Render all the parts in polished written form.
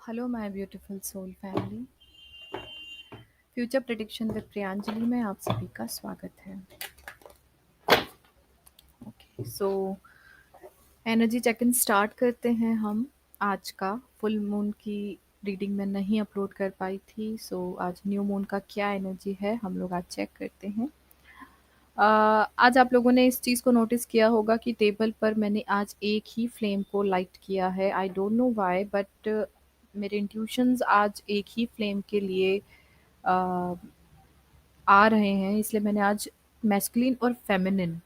Hello my beautiful soul family. Future prediction with Priyanjali में आप सभी का स्वागत है। Okay, so energy check in start करते हैं हम। आज का फुल मून की रीडिंग में नहीं अपलोड कर पाई थी, सो आज न्यू मून का क्या एनर्जी है हम लोग आज चेक करते हैं। आज आप लोगों ने इस चीज़ को नोटिस किया होगा कि टेबल पर मैंने आज एक ही फ्लेम को लाइट किया है। I don't know why, but मेरे इंट्यूशंस आज एक ही फ्लेम के लिए अ, आ रहे हैं, इसलिए मैंने आज मैस्कुलिन और फेमिनिन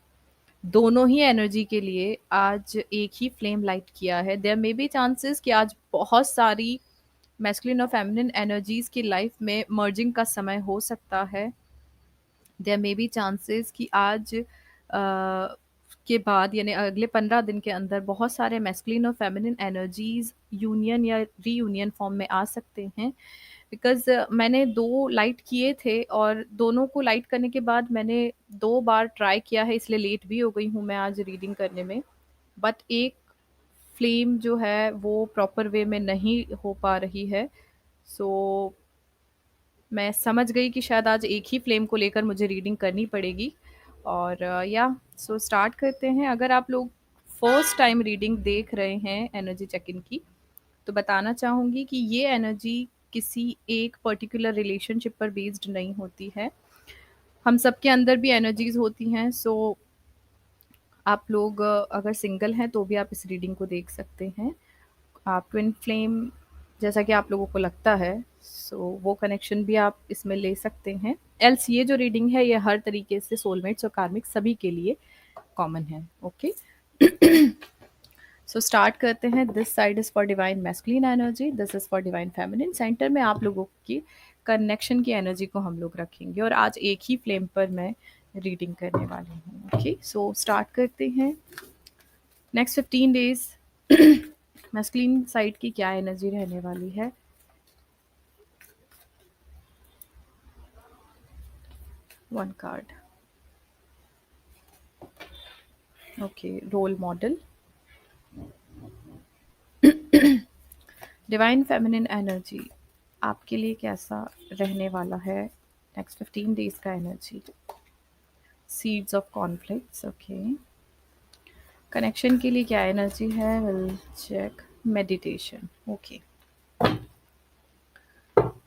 दोनों ही एनर्जी के लिए आज एक ही फ्लेम लाइट किया है। देयर मे बी चांसेस कि आज बहुत सारी मैस्कुलिन और फेमिनिन एनर्जीज की लाइफ में मर्जिंग का समय हो सकता है। देयर मे बी चांसेस कि आज के बाद यानी अगले 15 दिन के अंदर बहुत सारे मैस्कुलिन और फेमिनिन एनर्जीज यूनियन या रीयूनियन फॉर्म में आ सकते हैं। बिकॉज़ मैंने 2 लाइट किए थे और दोनों को लाइट करने के बाद मैंने 2 बार ट्राई किया है, इसलिए लेट भी हो गई हूँ मैं आज रीडिंग करने में। बट एक फ्लेम जो है वो प्रॉपर वे में नहीं हो पा रही है। सो मैं समझ गई कि शायद आज एक ही फ्लेम को लेकर मुझे रीडिंग करनी पड़ेगी। और या सो स्टार्ट करते हैं। अगर आप लोग फर्स्ट टाइम रीडिंग देख रहे हैं एनर्जी चेक इन की, तो बताना चाहूँगी कि ये एनर्जी किसी एक पर्टिकुलर रिलेशनशिप पर बेस्ड नहीं होती है। हम सबके अंदर भी एनर्जीज होती हैं। सो आप लोग अगर सिंगल हैं तो भी आप इस रीडिंग को देख सकते हैं। आप ट्विन फ्लेम जैसा कि आप लोगों को लगता है, सो वो कनेक्शन भी आप इसमें ले सकते हैं। एल्स ये जो रीडिंग है ये हर तरीके से सोलमेट्स और कार्मिक सभी के लिए कॉमन है। ओके, सो स्टार्ट करते हैं। This side is for divine masculine energy, this is for divine feminine. Centre में आप लोगों की कनेक्शन की एनर्जी को हम लोग रखेंगे और आज एक ही फ्लेम पर मैं रीडिंग करने वाली हूँ। ओके, सो स्टार्ट करते हैं। नेक्स्ट 15 डेज मैस्कुलिन साइड की क्या एनर्जी रहने वाली है। One card. Okay, role model. Divine feminine energy आपके लिए कैसा रहने वाला है नेक्स्ट 15 डेज का energy. Seeds of conflicts. Okay, connection के लिए क्या एनर्जी है, will check. Meditation. Okay,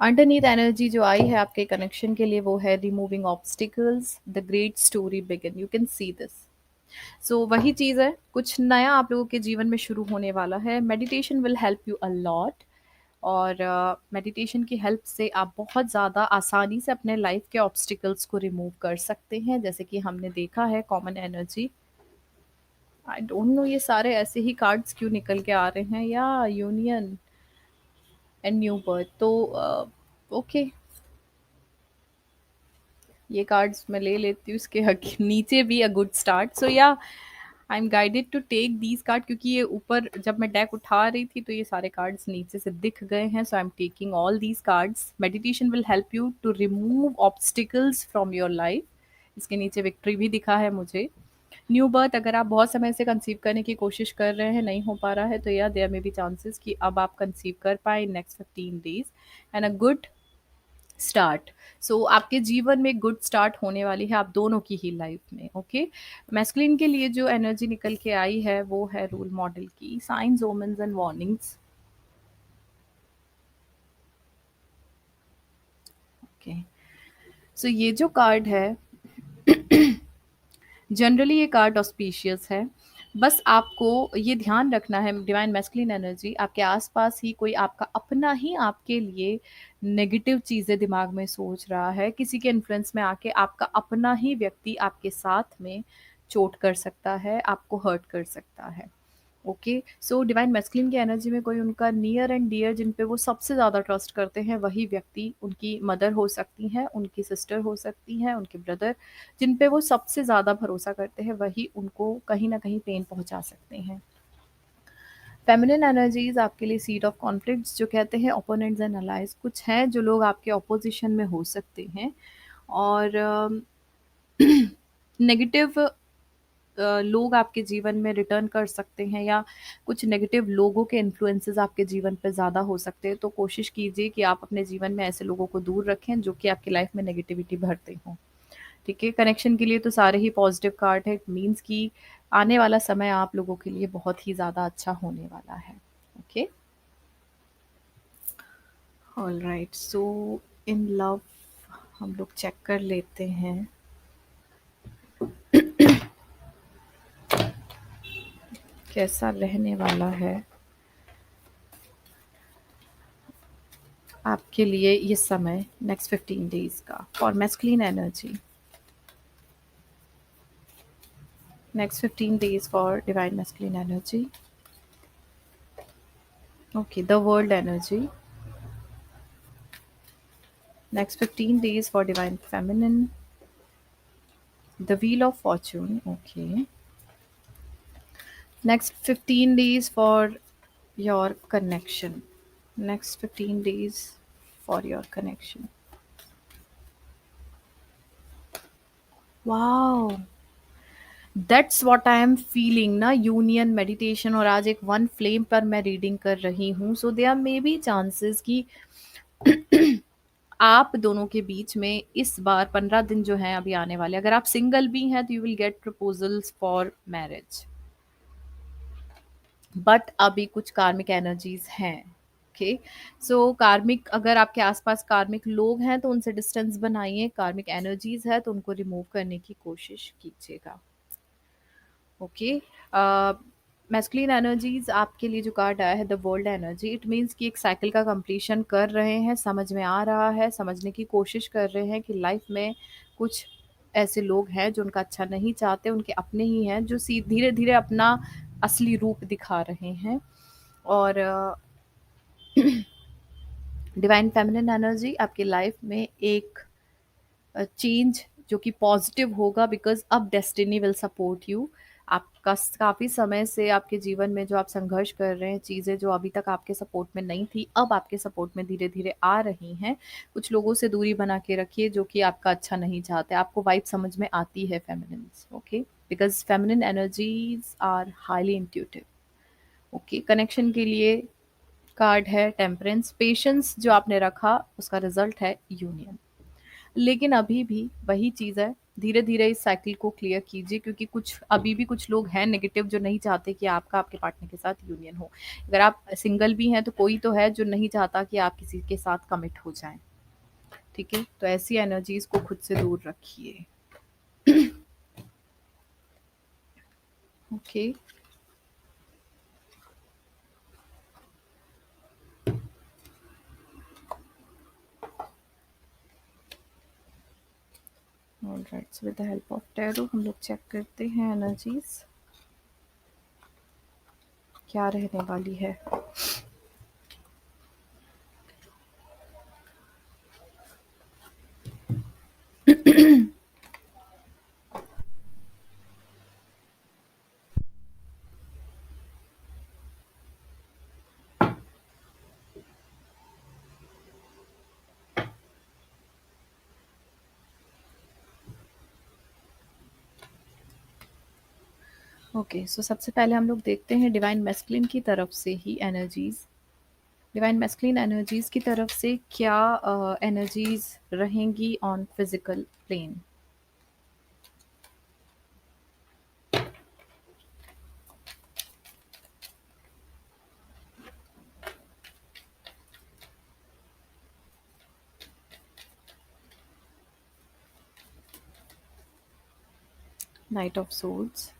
underneath energy जो आई है आपके कनेक्शन के लिए वो है removing obstacles, the great story begin. You can see this. So वही चीज़ है, कुछ नया आप लोगों के जीवन में शुरू होने वाला है। Meditation will help you a lot. और मेडिटेशन की हेल्प से आप बहुत ज़्यादा आसानी से अपने लाइफ के ऑब्स्टिकल्स को रिमूव कर सकते हैं, जैसे कि हमने देखा है common energy. I don't know ये सारे ऐसे ही कार्ड्स क्यों निकल के आ रहे हैं, या यूनियन एंड न्यू बर्थ। तो ओके, ये कार्ड्स मैं ले लेती हूँ। इसके नीचे भी अ good start. So yeah I am guided to take these card, क्योंकि ये ऊपर जब मैं डेक उठा रही थी तो ये सारे कार्ड्स नीचे से दिख गए हैं। So I am taking all these cards. Meditation will help you to remove obstacles from your life. इसके नीचे विक्ट्री भी दिखा है मुझे। न्यू बर्थ, अगर आप बहुत समय से कंसीव करने की कोशिश कर रहे हैं, नहीं हो पा रहा है, तो या देयर में भी चांसेस कि अब आप कंसीव कर पाए next 15 days. And a good start. So आपके जीवन में गुड स्टार्ट होने वाली है आप दोनों की ही लाइफ में। ओके, मैस्कुलिन के लिए जो एनर्जी निकल के आई है वो है रोल मॉडल की, signs omens and warnings. Okay, so ये जो कार्ड है, जनरली ये कार्ड ऑस्पिशियस है। बस आपको ये ध्यान रखना है, डिवाइन मैस्कुलिन एनर्जी आपके आसपास ही कोई आपका अपना ही आपके लिए नेगेटिव चीज़ें दिमाग में सोच रहा है। किसी के इन्फ्लुएंस में आके आपका अपना ही व्यक्ति आपके साथ में चोट कर सकता है, आपको हर्ट कर सकता है। ओके, सो डिवाइन मैस्कुलिन की एनर्जी में कोई उनका नियर एंड डियर जिन पे वो सबसे ज़्यादा ट्रस्ट करते हैं वही व्यक्ति, उनकी मदर हो सकती हैं, उनकी सिस्टर हो सकती हैं, उनके ब्रदर, जिन पे वो सबसे ज़्यादा भरोसा करते हैं वही उनको कहीं ना कहीं पेन पहुंचा सकते हैं। फेमिनिन एनर्जीज आपके लिए सीट ऑफ कॉन्फ्लिक्ट्स, जो कहते हैं ओपोनेंट्स एंड अलाइज। कुछ हैं जो लोग आपके ऑपोजिशन में हो सकते हैं और नेगेटिव लोग आपके जीवन में रिटर्न कर सकते हैं, या कुछ नेगेटिव लोगों के इन्फ्लुएंसेस आपके जीवन पे ज़्यादा हो सकते हैं। तो कोशिश कीजिए कि आप अपने जीवन में ऐसे लोगों को दूर रखें जो कि आपकी लाइफ में नेगेटिविटी भरते हों। ठीक है, कनेक्शन के लिए तो सारे ही पॉजिटिव कार्ड है। इट मीन्स कि आने वाला समय आप लोगों के लिए बहुत ही ज़्यादा अच्छा होने वाला है। Okay, all right. So in love हम लोग चेक कर लेते हैं कैसा रहने वाला है आपके लिए ये समय नेक्स्ट 15 डेज का for masculine energy. Next 15 days for divine masculine energy. Okay, the world energy. Next 15 days for divine feminine. The wheel of Fortune. Okay, next 15 days for your connection. Next 15 days for your connection. Wow, that's what I am feeling ना, union meditation. और आज एक one flame पर मैं reading कर रही हूँ। So there may be chances कि आप दोनों के बीच में इस बार 15 दिन जो हैं अभी आने वाले, अगर आप सिंगल भी हैं तो you will get proposals for marriage. But अभी कुछ कार्मिक एनर्जीज हैं। ओके, सो कार्मिक, अगर आपके आसपास कार्मिक लोग हैं तो उनसे डिस्टेंस बनाइए। कार्मिक एनर्जीज है तो उनको रिमूव करने की कोशिश कीजिएगा। ओके, मैस्कुलिन एनर्जीज आपके लिए जो कार्ड आया है the world energy, it means कि एक साइकिल का कंप्लीशन कर रहे हैं। समझ में आ रहा है, समझने की कोशिश कर रहे हैं कि लाइफ में कुछ ऐसे लोग हैं जो उनका अच्छा नहीं चाहते, उनके अपने ही हैं जो सी धीरे धीरे अपना असली रूप दिखा रहे हैं। और डिवाइन फेमिनिन एनर्जी आपकी लाइफ में एक चेंज जो कि पॉजिटिव होगा, बिकॉज अब डेस्टिनी विल सपोर्ट यू। आपका काफ़ी समय से आपके जीवन में जो आप संघर्ष कर रहे हैं, चीज़ें जो अभी तक आपके सपोर्ट में नहीं थी अब आपके सपोर्ट में धीरे धीरे आ रही हैं। कुछ लोगों से दूरी बना के रखिए जो कि आपका अच्छा नहीं चाहते। आपको वाइब समझ में आती है feminine. Okay, because feminine energies are highly intuitive. Okay, connection के लिए कार्ड है टेम्परेंस। पेशेंस जो आपने रखा उसका रिजल्ट है यूनियन। लेकिन अभी भी वही चीज़ है, धीरे धीरे इस साइकिल को क्लियर कीजिए, क्योंकि कुछ अभी भी कुछ लोग हैं नेगेटिव जो नहीं चाहते कि आपका आपके पार्टनर के साथ यूनियन हो। अगर आप सिंगल भी हैं तो कोई तो है जो नहीं चाहता कि आप किसी के साथ कमिट हो जाएं। ठीक है, तो ऐसी एनर्जीज को खुद से दूर रखिए। Okay, alright. So with the help of tarot हम लोग चेक करते हैं एनर्जीज क्या रहने वाली है। ओके, सो सबसे पहले हम लोग देखते हैं डिवाइन मैस्कुलिन की तरफ से ही एनर्जीज। डिवाइन मैस्कुलिन एनर्जीज की तरफ से क्या एनर्जीज रहेंगी on physical plane. Knight of souls.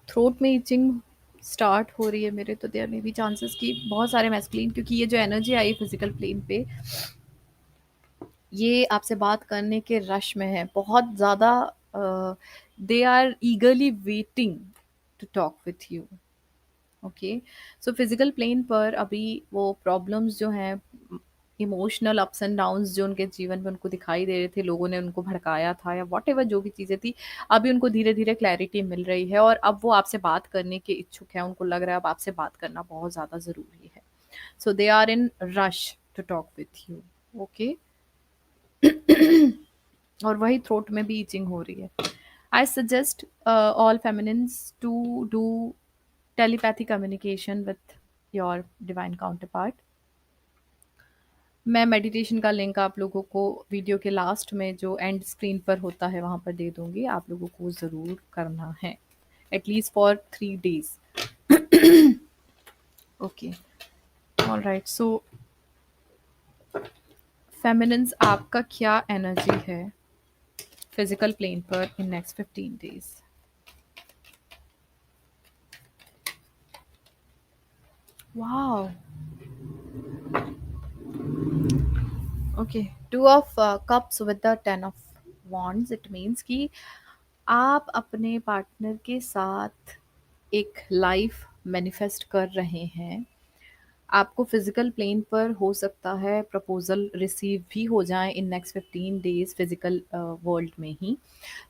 Throat में इचिंग स्टार्ट हो रही है मेरे, तो देयर मे बी चांसेस कि बहुत सारे मैस्कुलिन, क्योंकि ये जो एनर्जी आई फिजिकल प्लेन पे, ये आपसे बात करने के रश में है बहुत ज़्यादा। They are eagerly waiting to talk with you. Okay, so physical plane पर अभी वो प्रॉब्लम्स जो हैं, इमोशनल अप्स एंड डाउन्स जो उनके जीवन में उनको दिखाई दे रहे थे, लोगों ने उनको भड़काया था या वॉट एवर जो भी चीज़ें थी, अभी उनको धीरे धीरे क्लैरिटी मिल रही है और अब वो आपसे बात करने के इच्छुक हैं। उनको लग रहा है अब आपसे बात करना बहुत ज़्यादा ज़रूरी है। So they are in rush to talk with you. Okay, और वही थ्रोट में भी ईचिंग हो रही है। I suggest all feminines to do telepathy communication with your divine counterpart। मैं मेडिटेशन का लिंक आप लोगों को वीडियो के लास्ट में जो एंड स्क्रीन पर होता है वहाँ पर दे दूँगी, आप लोगों को ज़रूर करना है, at least for 3 days। Okay, alright. So feminines, आपका क्या एनर्जी है फिजिकल प्लेन पर in next 15 days? Wow, okay. Two of cups with the 10 of wands, it means कि आप अपने पार्टनर के साथ एक लाइफ मैनिफेस्ट कर रहे हैं। आपको फिजिकल प्लेन पर हो सकता है प्रपोजल रिसीव भी हो जाए in next 15 days physical world में ही।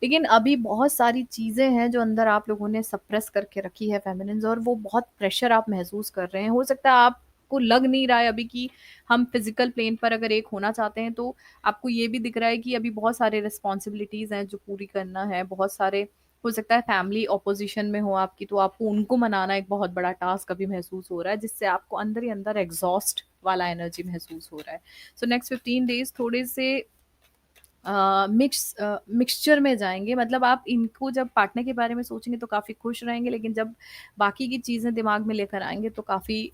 लेकिन अभी बहुत सारी चीज़ें हैं जो अंदर आप लोगों ने सप्रेस करके रखी है फेमिनिन्स, और वो बहुत प्रेशर आप महसूस कर रहे हैं। हो सकता है आपको लग नहीं रहा है अभी कि हम फिजिकल प्लेन पर अगर एक होना चाहते हैं, तो आपको ये भी दिख रहा है कि अभी बहुत सारे रिस्पॉन्सिबिलिटीज़ हैं जो पूरी करना है, बहुत सारे, हो सकता है फैमिली ऑपोजिशन में हो आपकी, तो आपको उनको मनाना एक बहुत बड़ा टास्क अभी महसूस हो रहा है, जिससे आपको अंदर ही अंदर एग्जॉस्ट वाला एनर्जी महसूस हो रहा है। सो नेक्स्ट 15 days थोड़े से मिक्सचर में जाएँगे, मतलब आप इनको जब पार्टनर के बारे में सोचेंगे तो काफ़ी खुश रहेंगे, लेकिन जब बाकी की चीज़ें दिमाग में लेकर आएँगे तो काफ़ी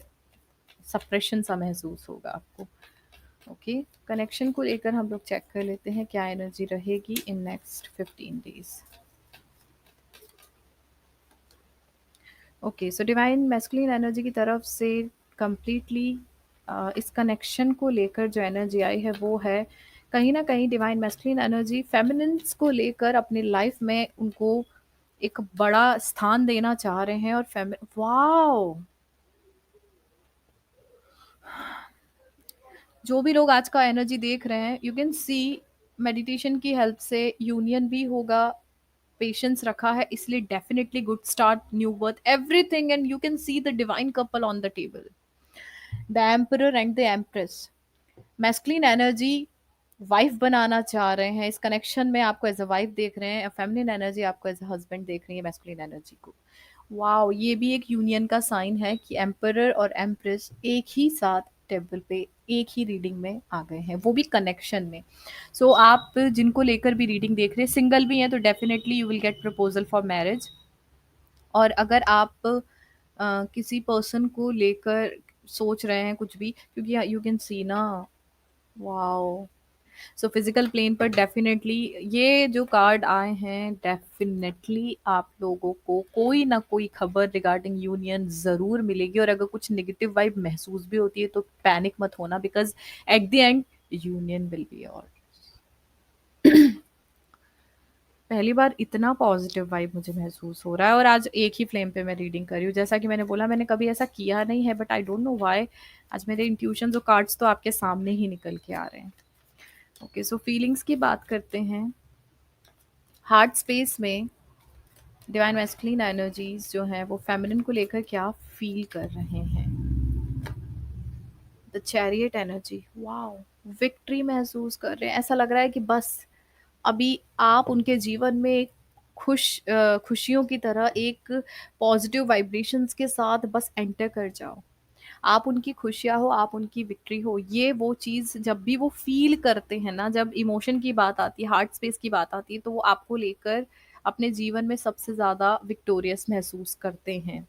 सप्रेशन सा महसूस होगा आपको। ओके, कनेक्शन को लेकर हम लोग चेक कर लेते हैं क्या एनर्जी रहेगी in next 15 days। Okay, so divine masculine energy की तरफ से कंप्लीटली इस कनेक्शन को लेकर जो एनर्जी आई है वो है, कहीं ना कहीं डिवाइन मैस्कुलिन एनर्जी फेमिनिन्स को लेकर अपनी लाइफ में उनको एक बड़ा स्थान देना चाह रहे हैं। और वाओ, जो भी लोग आज का एनर्जी देख रहे हैं, यू कैन सी मेडिटेशन की हेल्प से यूनियन भी होगा, पेशेंस रखा है, इसलिए definitely good start, new birth, everything, and you can see the divine couple on the table, the emperor and the empress. Masculine energy wife बनाना चाह रहे हैं, इस कनेक्शन में आपको एज अ वाइफ देख रहे हैं, फेमिनिन एनर्जी आपको एज अ हस्बैंड देख रही है मैस्कुलिन एनर्जी को। वाओ, ये भी एक यूनियन का साइन है कि एम्परर और एम्प्रेस एक ही साथ टेबल पे एक ही रीडिंग में आ गए हैं, वो भी कनेक्शन में। सो आप जिनको लेकर भी रीडिंग देख रहे हैं, सिंगल भी हैं, तो definitely you will get proposal for marriage. और अगर आप किसी पर्सन को लेकर सोच रहे हैं कुछ भी, क्योंकि यू कैन सी ना, वाओ, सो फिजिकल प्लेन पर डेफिनेटली ये जो कार्ड आए हैं, डेफिनेटली आप लोगों को कोई ना कोई खबर रिगार्डिंग यूनियन ज़रूर मिलेगी। और अगर कुछ नेगेटिव वाइब महसूस भी होती है तो पैनिक मत होना, because at the end union will be. और पहली बार इतना पॉजिटिव वाइब मुझे महसूस हो रहा है, और आज एक ही फ्लेम पे मैं रीडिंग कर रही हूँ। जैसा कि मैंने बोला, मैंने कभी ऐसा किया नहीं है, but I don't know why आज मेरे इंट्यूशंस और कार्ड्स तो आपके सामने ही निकल के आ रहे हैं। ओके, सो फीलिंग्स की बात करते हैं। हार्ट स्पेस में डिवाइन मैस्कुलिन एनर्जीज जो हैं वो फेमिनिन को लेकर क्या फील कर रहे हैं। The chariot energy, wow, victory महसूस कर रहे हैं, ऐसा लग रहा है कि बस अभी आप उनके जीवन में एक खुशियों की तरह एक पॉजिटिव वाइब्रेशंस के साथ बस एंटर कर जाओ। आप उनकी खुशियाँ हो, आप उनकी विक्ट्री हो, ये वो चीज़ जब भी वो फ़ील करते हैं ना, जब इमोशन की बात आती है, हार्ट स्पेस की बात आती है, तो वो आपको लेकर अपने जीवन में सबसे ज़्यादा विक्टोरियस महसूस करते हैं।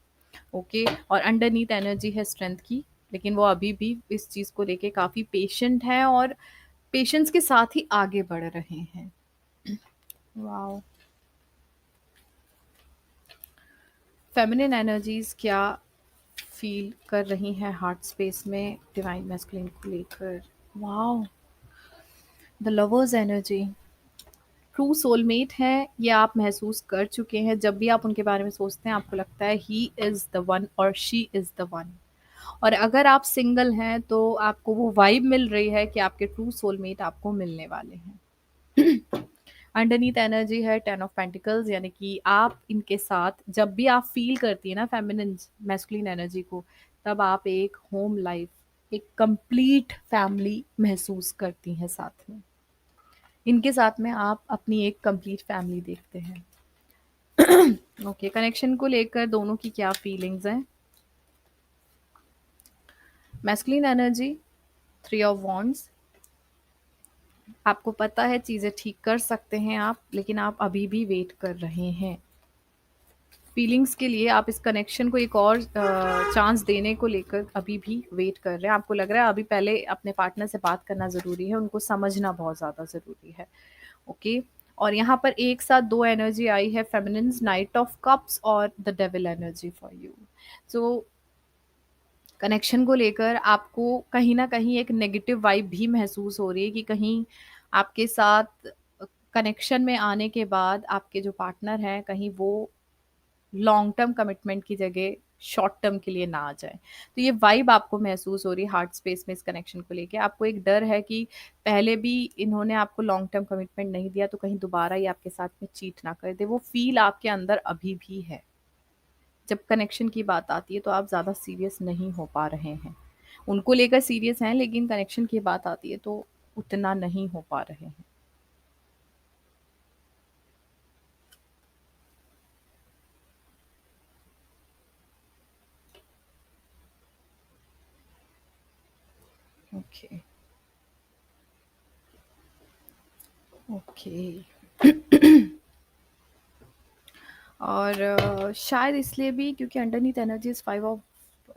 ओके, और अंडरनीथ एनर्जी है स्ट्रेंथ की, लेकिन वो अभी भी इस चीज़ को लेके काफ़ी पेशेंट हैं और पेशेंस के साथ ही आगे बढ़ रहे हैं। वाओ, फेमिनिन एनर्जीज क्या फील कर रही हैं हार्ट स्पेस में डिवाइन मैस्कुलिन को लेकर। Wow, the lovers energy, true soulmate है, ये आप महसूस कर चुके हैं। जब भी आप उनके बारे में सोचते हैं आपको लगता है ही इज़ द वन और शी इज़ द वन। और अगर आप सिंगल हैं तो आपको वो वाइब मिल रही है कि आपके ट्रू सोलमेट आपको मिलने वाले हैं। अंडरनीथ एनर्जी है 10 of Pentacles, यानी कि आप इनके साथ जब भी आप फील करती है ना फेमिनिन मैस्कुलिन एनर्जी को, तब आप एक होम लाइफ, एक कंप्लीट फैमिली महसूस करती हैं साथ में। इनके साथ में आप अपनी एक कंप्लीट फैमिली देखते हैं। ओके, कनेक्शन को लेकर दोनों की क्या फीलिंग्स हैं? Masculine energy, three of wands. आपको पता है चीज़ें ठीक कर सकते हैं आप, लेकिन आप अभी भी वेट कर रहे हैं। फीलिंग्स के लिए आप इस कनेक्शन को एक और चांस देने को लेकर अभी भी वेट कर रहे हैं। आपको लग रहा है अभी पहले अपने पार्टनर से बात करना ज़रूरी है, उनको समझना बहुत ज़्यादा ज़रूरी है। ओके, और यहाँ पर एक साथ दो एनर्जी आई है, फेमिनिन्स, नाइट ऑफ कप्स और the devil energy for you. So connection को लेकर आपको कहीं न कहीं एक नेगेटिव वाइब भी महसूस हो रही है कि कहीं आपके साथ कनेक्शन में आने के बाद आपके जो पार्टनर हैं, कहीं वो लॉन्ग टर्म कमिटमेंट की जगह शॉर्ट टर्म के लिए ना आ जाए। तो ये वाइब आपको महसूस हो रही है हार्ट स्पेस में इस कनेक्शन को लेके। आपको एक डर है कि पहले भी इन्होंने आपको लॉन्ग टर्म कमिटमेंट नहीं दिया, तो कहीं दोबारा ये आपके साथ में चीट ना कर दे। वो फ़ील आपके अंदर अभी भी है। जब कनेक्शन की बात आती है तो आप ज़्यादा सीरियस नहीं हो पा रहे हैं। उनको लेकर सीरियस हैं, लेकिन कनेक्शन की बात आती है तो उतना नहीं हो पा रहे हैं। Okay, okay. और शायद इसलिए भी क्योंकि underneath energy is 5 of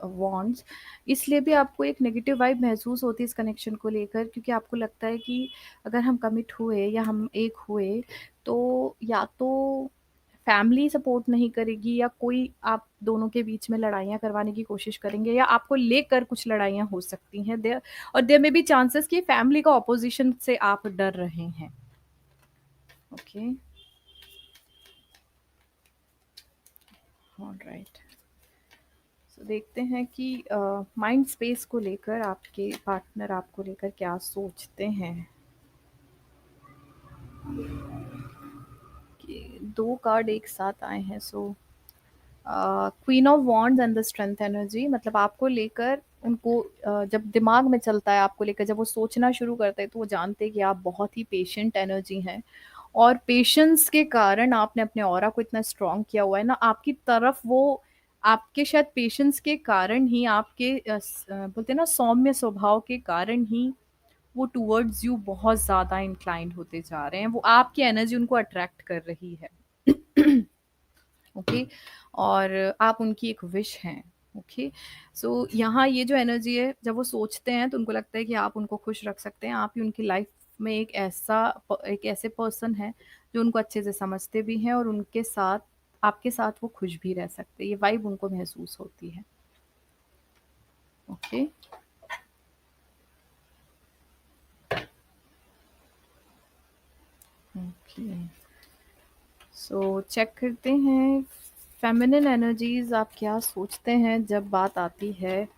wands, इसलिए भी आपको एक नेगेटिव वाइब महसूस होती है इस कनेक्शन को लेकर, क्योंकि आपको लगता है कि अगर हम कमिट हुए या हम एक हुए, तो या तो फैमिली सपोर्ट नहीं करेगी या कोई आप दोनों के बीच में लड़ाइयाँ करवाने की कोशिश करेंगे या आपको लेकर कुछ लड़ाइयाँ हो सकती हैं। देयर और देयर में बी चांसेस कि फैमिली का ऑपोज़िशन से आप डर रहे हैं। Okay, alright. सो देखते हैं कि माइंड स्पेस को लेकर आपके पार्टनर आपको लेकर क्या सोचते हैं। कि दो कार्ड एक साथ आए हैं, सो queen of wands and the strength energy, मतलब आपको लेकर उनको जब दिमाग में चलता है आपको लेकर, जब वो सोचना शुरू करते हैं तो वो जानते हैं कि आप बहुत ही पेशेंट एनर्जी हैं, और पेशेंस के कारण आपने अपने ऑरा को इतना स्ट्रॉन्ग किया हुआ है ना आपकी तरफ। वो आपके शायद पेशेंस के कारण ही, आपके बोलते हैं ना सौम्य स्वभाव के कारण ही वो टूवर्ड्स यू बहुत ज़्यादा इंक्लाइंड होते जा रहे हैं। वो आपकी एनर्जी उनको अट्रैक्ट कर रही है। ओके, और आप उनकी एक विश हैं। ओके, सो यहाँ ये जो एनर्जी है, जब वो सोचते हैं तो उनको लगता है कि आप उनको खुश रख सकते हैं। आप ही उनकी लाइफ में एक ऐसे पर्सन हैं जो उनको अच्छे से समझते भी हैं, और उनके साथ आपके साथ वो खुश भी रह सकते हैं। ये वाइब उनको महसूस होती है। Okay, okay. सो चेक करते हैं फेमिनिन एनर्जीज, आप क्या सोचते हैं जब बात आती है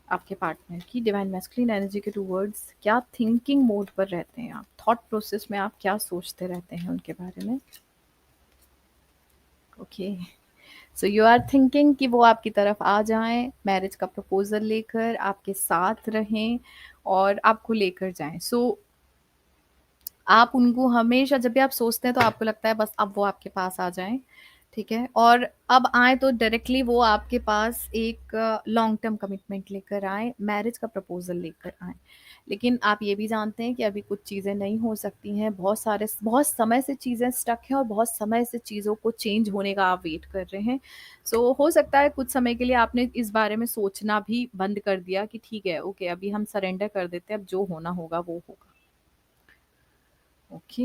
आपके पार्टनर की डिवाइन मैस्कुलिन एनर्जी के टूवर्ड्स। क्या थिंकिंग मोड पर रहते हैं आप, थॉट प्रोसेस में आप क्या सोचते रहते हैं उनके बारे में? Okay, so you are thinking कि वो आपकी तरफ आ जाएं, मैरिज का प्रपोजल लेकर आपके साथ रहें और आपको लेकर जाएं। सो आप उनको हमेशा जब भी आप सोचते हैं तो आपको लगता है बस अब वो आपके पास आ जाएँ, ठीक है? और अब आएँ तो डायरेक्टली वो आपके पास एक लॉन्ग टर्म कमिटमेंट लेकर आएँ, मैरिज का प्रपोज़ल लेकर आएँ। लेकिन आप ये भी जानते हैं कि अभी कुछ चीज़ें नहीं हो सकती हैं, बहुत समय से चीज़ें स्टक हैं और बहुत समय से चीज़ों को चेंज होने का आप वेट कर रहे हैं। सो हो सकता है कुछ समय के लिए आपने इस बारे में सोचना भी बंद कर दिया कि ठीक है, ओके, अभी हम सरेंडर कर देते हैं, अब जो होना होगा वो होगा। ओके,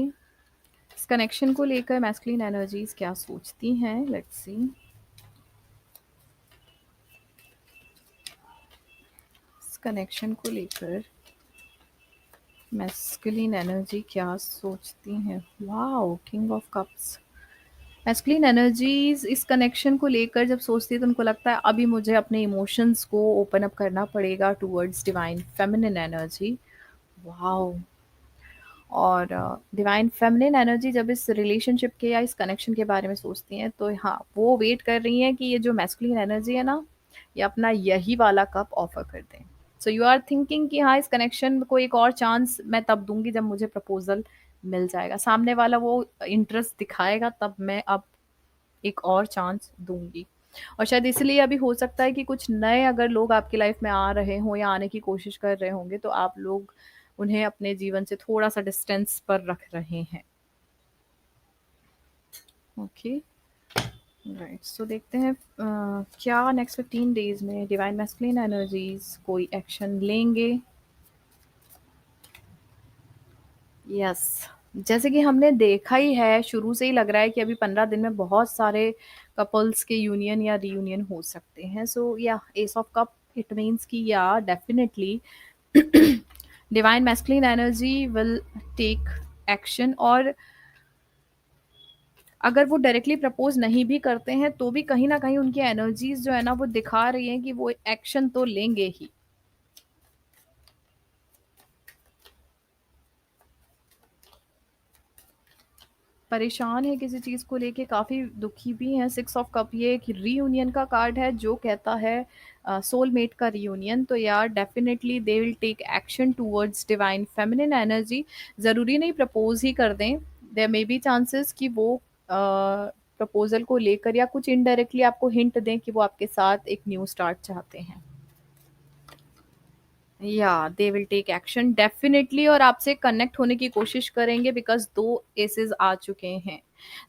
इस कनेक्शन को लेकर मैस्कुलिन एनर्जीज क्या सोचती हैं, लेट्स सी। इस कनेक्शन को लेकर मैस्कुलिन एनर्जी क्या सोचती हैं? Wow, king of cups. Masculine energies इस कनेक्शन को लेकर जब सोचती है तो उनको लगता है अभी मुझे अपने इमोशंस को ओपन अप करना पड़ेगा towards divine feminine energy. Wow, और डिवाइन फेमिनिन एनर्जी जब इस रिलेशनशिप के या इस कनेक्शन के बारे में सोचती हैं तो हाँ, वो वेट कर रही हैं कि ये जो मैस्कुलिन एनर्जी है ना, ये अपना यही वाला कप ऑफर कर दें। सो यू आर थिंकिंग कि हाँ, इस कनेक्शन को एक और चांस मैं तब दूंगी जब मुझे प्रपोजल मिल जाएगा। सामने वाला वो इंटरेस्ट दिखाएगा तब मैं अब एक और चांस दूँगी। और शायद इसलिए अभी हो सकता है कि कुछ नए अगर लोग आपकी लाइफ में आ रहे हों या आने की कोशिश कर रहे होंगे, तो आप लोग उन्हें अपने जीवन से थोड़ा-सा डिस्टेंस पर रख रहे हैं। Okay, right. सो देखते हैं क्या नेक्स्ट 15 डेज़ में डिवाइन मैस्कुलिन एनर्जीज़ कोई एक्शन लेंगे? यस, जैसे कि हमने देखा ही है, शुरू से ही लग रहा है कि अभी 15 दिन में बहुत सारे कपल्स के यूनियन या रीयूनियन हो सकते हैं। सो या ace of cups, it means कि या definitely divine masculine energy will take action. और अगर वो डायरेक्टली प्रपोज नहीं भी करते हैं तो भी कहीं ना कहीं उनकी एनर्जीज जो है ना वो दिखा रही हैं कि वो एक्शन तो लेंगे ही। परेशान है किसी चीज़ को लेके, काफ़ी दुखी भी हैं। 6 ऑफ कप ये एक रीयूनियन का कार्ड है जो कहता है सोलमेट का रीयूनियन। तो यार definitely they will take action towards divine feminine energy. ज़रूरी नहीं प्रपोज ही कर दें, देयर मे बी चांसेस कि वो प्रपोजल को लेकर या कुछ इनडायरेक्टली आपको हिंट दें कि वो आपके साथ एक न्यू स्टार्ट चाहते हैं। या they will take action definitely और आपसे कनेक्ट होने की कोशिश करेंगे, बिकॉज 2 एसेस आ चुके हैं।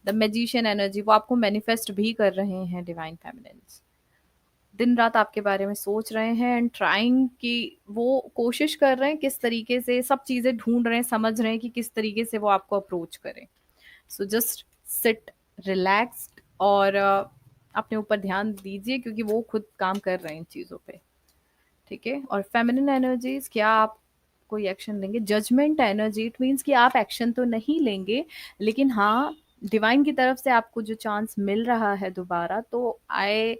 द मैजिशियन एनर्जी, वो आपको मैनिफेस्ट भी कर रहे हैं डिवाइन फेमिनिन्स। दिन रात आपके बारे में सोच रहे हैं एंड ट्राइंग कि वो कोशिश कर रहे हैं किस तरीके से, सब चीज़ें ढूंढ रहे हैं, समझ रहे हैं कि किस तरीके से वो आपको अप्रोच करें। सो जस्ट सिट रिलैक्स्ड और अपने ऊपर ध्यान दीजिए क्योंकि वो खुद काम कर रहे हैं इन चीज़ों पे। ठीक है। और फेमिनिन एनर्जीज, क्या आप कोई एक्शन लेंगे? जजमेंट एनर्जी, इट मीन्स कि आप एक्शन तो नहीं लेंगे, लेकिन हाँ डिवाइन की तरफ से आपको जो चांस मिल रहा है दोबारा, तो आई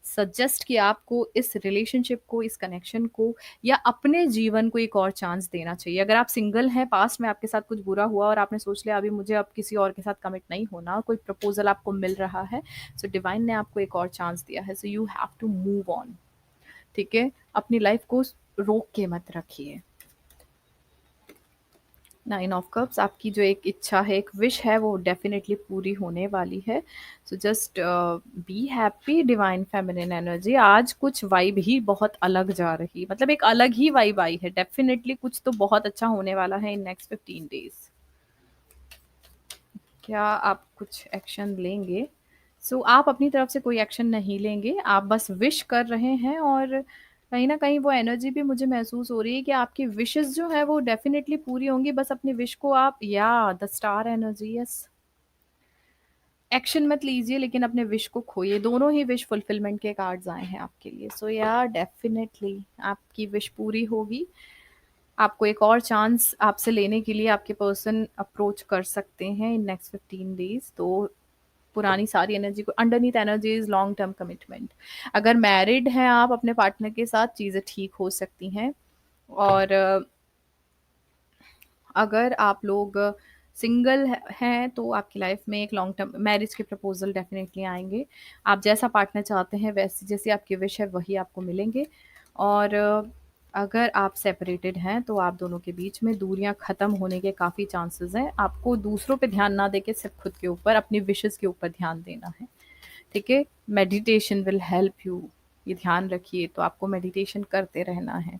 सजेस्ट कि आपको इस रिलेशनशिप को, इस कनेक्शन को या अपने जीवन को एक और चांस देना चाहिए। अगर आप सिंगल हैं, पास्ट में आपके साथ कुछ बुरा हुआ और आपने सोच लिया अभी मुझे अब किसी और के साथ कमिट नहीं होना, कोई प्रपोजल आपको मिल रहा है, सो डिवाइन ने आपको एक और चांस दिया है, so you have to move on. ठीक है, अपनी लाइफ को रोक के मत रखिए। 9 ऑफ कप्स, आपकी जो एक इच्छा है, एक विश है, वो डेफिनेटली पूरी होने वाली है। So just be happy divine feminine energy. आज कुछ वाइब ही बहुत अलग जा रही, मतलब एक अलग ही वाइब आई है। डेफिनेटली कुछ तो बहुत अच्छा होने वाला है इन नेक्स्ट 15 डेज। क्या आप कुछ एक्शन लेंगे? आप अपनी तरफ से कोई एक्शन नहीं लेंगे, आप बस विश कर रहे हैं। और कहीं न कहीं वो एनर्जी भी मुझे महसूस हो रही है कि आपकी विशेज़ जो है वो डेफ़िनेटली पूरी होंगी, बस अपनी विश को आप, या the star energy, yes. Action मत लीजिए लेकिन अपने विश को खोइए, दोनों ही विश फुलफिलमेंट के कार्ड्स आए हैं आपके लिए। या डेफ़िनेटली आपकी विश पूरी होगी। आपको एक और चांस आपसे लेने के लिए आपके पर्सन अप्रोच कर सकते हैं इन नेक्स्ट 15 डेज़। तो पुरानी सारी एनर्जी को, underneath energy is long term commitment. अगर मैरिड हैं आप अपने पार्टनर के साथ, चीज़ें ठीक हो सकती हैं। और अगर आप लोग सिंगल हैं तो आपकी लाइफ में एक लॉन्ग टर्म मैरिज के प्रपोजल डेफिनेटली आएंगे। आप जैसा पार्टनर चाहते हैं, वैसी जैसी आपकी विश है वही आपको मिलेंगे। और अगर आप सेपरेटेड हैं तो आप दोनों के बीच में दूरियां ख़त्म होने के काफ़ी चांसेस हैं। आपको दूसरों पे ध्यान ना देके सिर्फ खुद के ऊपर, अपनी विशेस के ऊपर ध्यान देना है। ठीक है, मेडिटेशन विल हेल्प यू, ये ध्यान रखिए। तो आपको मेडिटेशन करते रहना है।